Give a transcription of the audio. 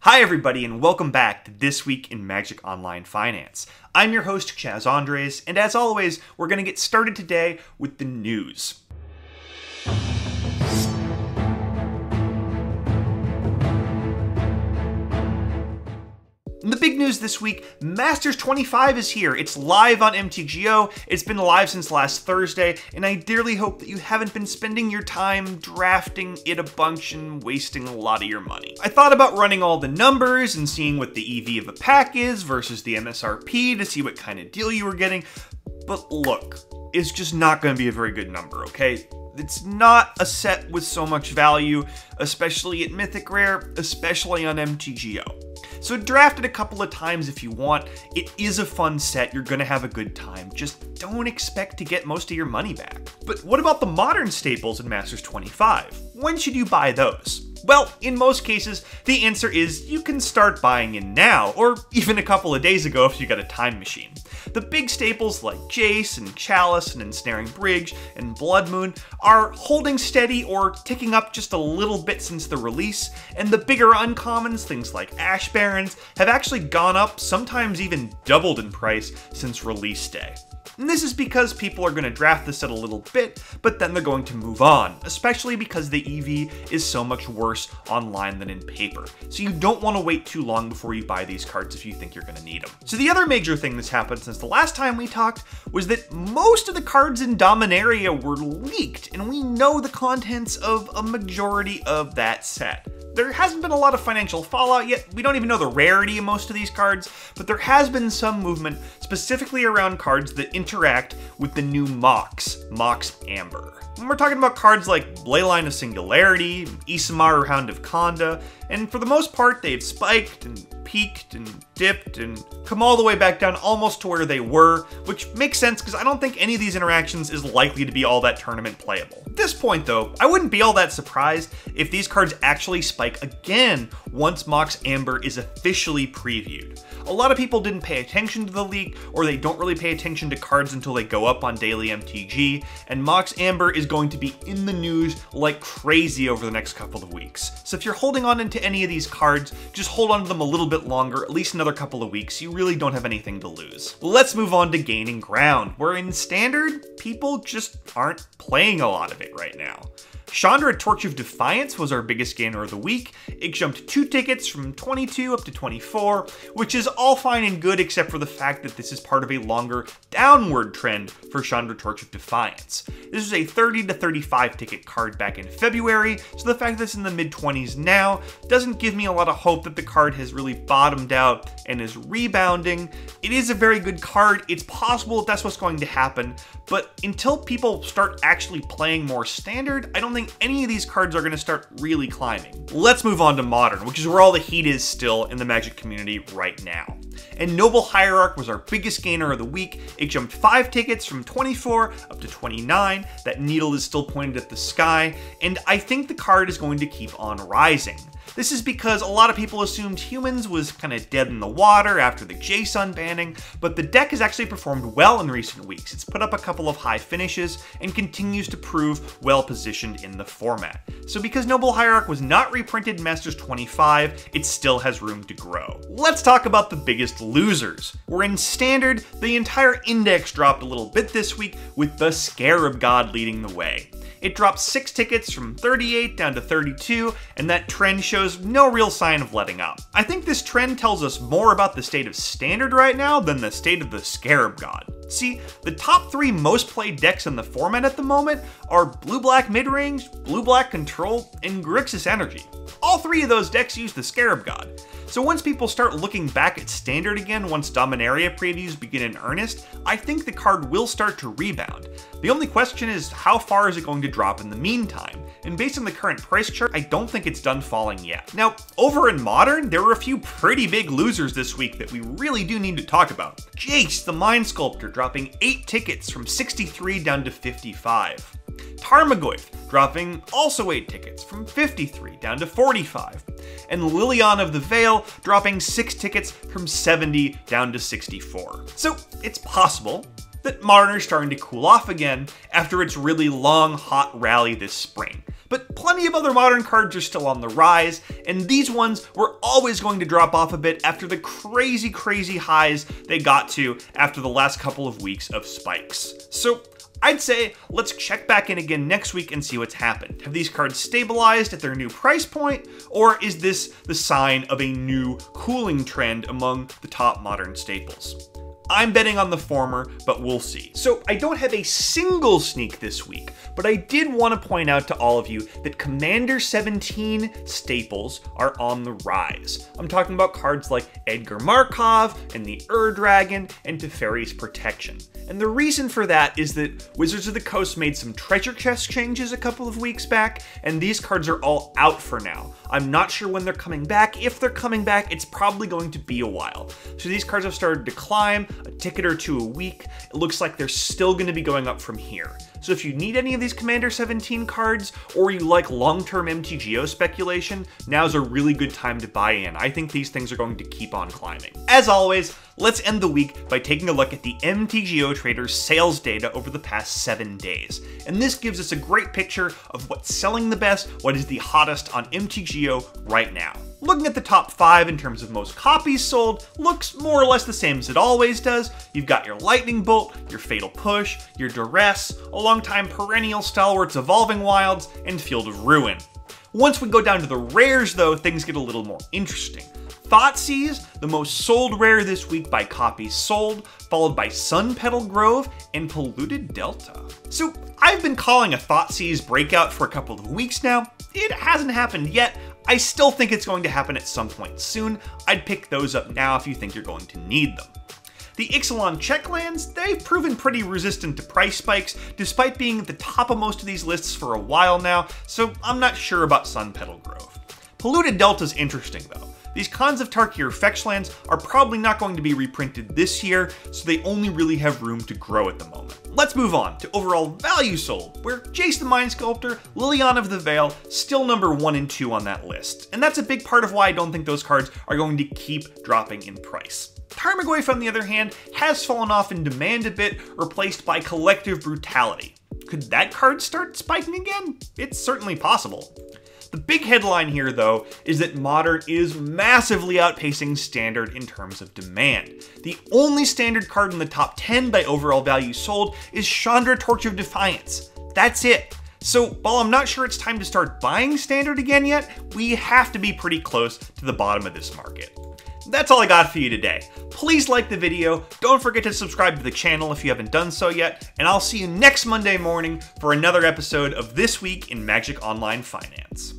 Hi everybody and welcome back to This Week in Magic Online Finance. I'm your host Chaz Andres, and as always, we're going to get started today with the news. And the big news this week, Masters 25 is here. It's live on MTGO. It's been live since last Thursday, and I dearly hope that you haven't been spending your time drafting it a bunch and wasting a lot of your money. I thought about running all the numbers and seeing what the EV of a pack is versus the MSRP to see what kind of deal you were getting, but look, it's just not going to be a very good number, okay? It's not a set with so much value, especially at Mythic Rare, especially on MTGO. So draft it a couple of times if you want. It is a fun set, you're gonna have a good time. Just don't expect to get most of your money back. But what about the modern staples in Masters 25? When should you buy those? Well, in most cases, the answer is you can start buying in now, or even a couple of days ago if you got a time machine. The big staples like Jace and Chalice and Ensnaring Bridge and Blood Moon are holding steady or ticking up just a little bit since the release, and the bigger uncommons, things like Ash Barons, have actually gone up, sometimes even doubled in price since release day. And this is because people are going to draft the set a little bit, but then they're going to move on, especially because the EV is so much worse online than in paper. So you don't want to wait too long before you buy these cards if you think you're going to need them. So the other major thing that's happened since the last time we talked was that most of the cards in Dominaria were leaked, and we know the contents of a majority of that set. There hasn't been a lot of financial fallout yet, we don't even know the rarity of most of these cards, but there has been some movement specifically around cards that interact with the new Mox Amber. And we're talking about cards like Leyline of Singularity, Isamaru Hound of Khanda, and for the most part they've spiked and peaked and dipped and come all the way back down almost to where they were, which makes sense because I don't think any of these interactions is likely to be all that tournament playable. At this point though, I wouldn't be all that surprised if these cards actually spike again once Mox Amber is officially previewed. A lot of people didn't pay attention to the leak, or they don't really pay attention to cards until they go up on daily MTG, and Mox Amber is going to be in the news like crazy over the next couple of weeks. So if you're holding on into any of these cards, just hold on to them a little bit longer, at least another couple of weeks. You really don't have anything to lose. Let's move on to gaining ground, where in Standard, people just aren't playing a lot of it right now. Shondra Torch of Defiance was our biggest gainer of the week. It jumped 2 tickets from 22 up to 24, which is all fine and good except for the fact that this is part of a longer downward trend for Shondra Torch of Defiance. This was a 30 to 35 ticket card back in February, so the fact that it's in the mid-20s now doesn't give me a lot of hope that the card has really bottomed out and is rebounding. It is a very good card, it's possible that's what's going to happen, but until people start actually playing more Standard, I don't think any of these cards are going to start really climbing. Let's move on to Modern, which is where all the heat is still in the Magic community right now. And Noble Hierarch was our biggest gainer of the week. It jumped 5 tickets from 24 up to 29. That needle is still pointed at the sky, and I think the card is going to keep on rising. This is because a lot of people assumed Humans was kind of dead in the water after the Jace unbanning, but the deck has actually performed well in recent weeks. It's put up a couple of high finishes and continues to prove well positioned in the format. So because Noble Hierarch was not reprinted in Masters 25, it still has room to grow. Let's talk about the biggest losers. Where in Standard, the entire index dropped a little bit this week, with the Scarab God leading the way. It dropped 6 tickets from 38 down to 32, and that trend shows no real sign of letting up. I think this trend tells us more about the state of Standard right now than the state of the Scarab God. See, the top 3 most played decks in the format at the moment are Blue-Black Midrange, Blue-Black Control, and Grixis Energy. All 3 of those decks use the Scarab God. So once people start looking back at Standard again, once Dominaria previews begin in earnest, I think the card will start to rebound. The only question is how far is it going to drop in the meantime? And based on the current price chart, I don't think it's done falling yet. Now, over in Modern, there were a few pretty big losers this week that we really do need to talk about. Jace, the Mind Sculptor, dropping 8 tickets from 63 down to 55. Tarmogoyf dropping also 8 tickets from 53 down to 45, and Liliana of the Veil dropping 6 tickets from 70 down to 64. So it's possible that Modern is starting to cool off again after its really long, hot rally this spring. But plenty of other Modern cards are still on the rise, and these ones were always going to drop off a bit after the crazy highs they got to after the last couple of weeks of spikes. So I'd say let's check back in again next week and see what's happened. Have these cards stabilized at their new price point, or is this the sign of a new cooling trend among the top Modern staples? I'm betting on the former, but we'll see. So I don't have a single sneak this week, but I did want to point out to all of you that Commander 17 staples are on the rise. I'm talking about cards like Edgar Markov and the Dragon and Teferi's Protection. And the reason for that is that Wizards of the Coast made some treasure chest changes a couple of weeks back, and these cards are all out for now. I'm not sure when they're coming back. If they're coming back, it's probably going to be a while. So these cards have started to climb a ticket or two a week. It looks like they're still going to be going up from here. So if you need any of these Commander 17 cards, or you like long-term MTGO speculation, now's a really good time to buy in. I think these things are going to keep on climbing. As always, let's end the week by taking a look at the MTGO traders' sales data over the past 7 days. And this gives us a great picture of what's selling the best, what is the hottest on MTGO right now. Looking at the top 5 in terms of most copies sold, looks more or less the same as it always does. You've got your Lightning Bolt, your Fatal Push, your Duress, a long-time perennial stalwarts Evolving Wilds, and Field of Ruin. Once we go down to the rares though, things get a little more interesting. Thoughtseize, the most sold rare this week by copies sold, followed by Sunpetal Grove and Polluted Delta. So I've been calling a Thoughtseize breakout for a couple of weeks now. It hasn't happened yet. I still think it's going to happen at some point soon. I'd pick those up now if you think you're going to need them. The Ixalan checklands, they've proven pretty resistant to price spikes, despite being at the top of most of these lists for a while now, so I'm not sure about Sunpetal Grove. Polluted Delta's interesting though. These Khans of Tarkir fetchlands are probably not going to be reprinted this year, so they only really have room to grow at the moment. Let's move on to overall value sold, where Jace the Mind Sculptor, Liliana of the Veil, still number 1 and 2 on that list. And that's a big part of why I don't think those cards are going to keep dropping in price. Tarmogoyf, on the other hand, has fallen off in demand a bit, replaced by Collective Brutality. Could that card start spiking again? It's certainly possible. The big headline here, though, is that Modern is massively outpacing Standard in terms of demand. The only Standard card in the top 10 by overall value sold is Shondra, Torch of Defiance. That's it. So while I'm not sure it's time to start buying Standard again yet, we have to be pretty close to the bottom of this market. That's all I got for you today. Please like the video, don't forget to subscribe to the channel if you haven't done so yet, and I'll see you next Monday morning for another episode of This Week in Magic Online Finance.